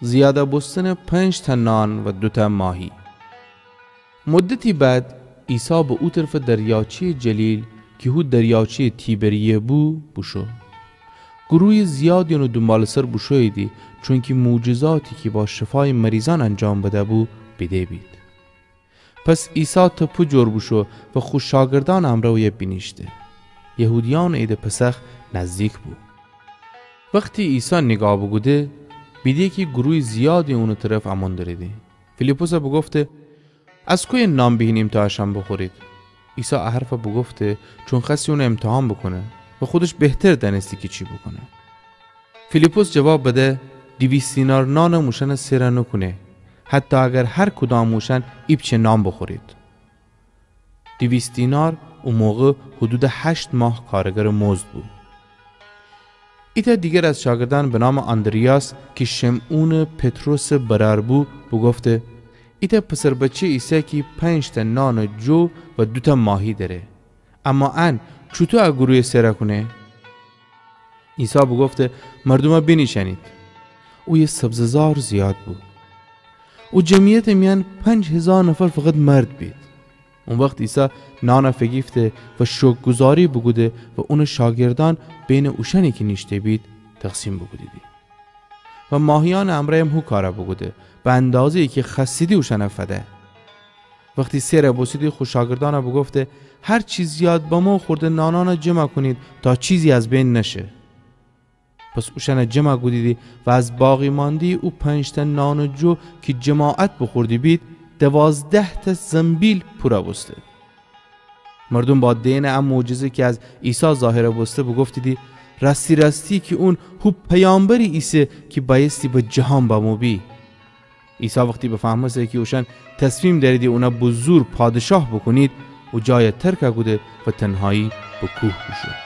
زیاده بستن 5 تا نان و 2 تا ماهی. مدتی بعد عیسی به او طرف دریاچه جلیل که هو دریاچه تیبریه بوشو. گروه زیادی اونو دنبال سر بوشویدی چون که معجزاتی که با شفای مریضان انجام بده بده بید. پس عیسی تپو جور بوشو و خوش شاگردان امروی بینیشته. یهودیان عید پسخ نزدیک بود. وقتی عیسی نگاه بگوده بیده که گروه زیادی اونو طرف امان داریده. فیلیپوس بگفته از کوی نام بهینیم تا اشم بخورید؟ عیسی حرف بگفته چون خسی اون امتحان بکنه و خودش بهتر دانستی که چی بکنه. فیلیپوس جواب بده 200 دینار نان موشن سیر نکنه حتی اگر هر کدام موشن ایبچه نام بخورید. 200 دینار اون موقع حدود 8 ماه کارگر مزد بود. ایتا دیگر از شاگردان به نام اندریاس که شمعون پتروس برار بود بگفته ایتا پسر بچه عیسی که 5 تا نان جو و 2 تا ماهی داره اما ان چطور گروه سره کنه؟ عیسی بگفته مردم بینیشنید. او یه سبززار زیاد بود. او جمعیت میان 5000 نفر فقط مرد بید. اون وقت عیسی نان فگیفته و شکرگزاری بگوده و اون شاگردان بین اوشنی که نیشته بید تقسیم بگودیدی. و ماهیان امره هم هو کارا بگوده به اندازه‌ای که خسیدی اوشن فده. وقتی سیر بوسیدی خوش شاگردان بگفته هر چیز زیاد با ما خورده نانان جمع کنید تا چیزی از بین نشه. پس اوشن جمع گودیدی و از باقی ماندی او 5 تا نان جو که جماعت بخوردی بید 12 تا زنبیل پورا بسته. مردم با دین ام معجزه که از عیسی ظاهر بسته بگفتیدی راستی که اون هو پیامبری عیسی که بایستی به جهان با بی. عیسی وقتی بفهمه که اوشن تصمیم داریدی اونا به زور پادشاه بکنید و جای ترک گوده و تنهایی به کوه بشد.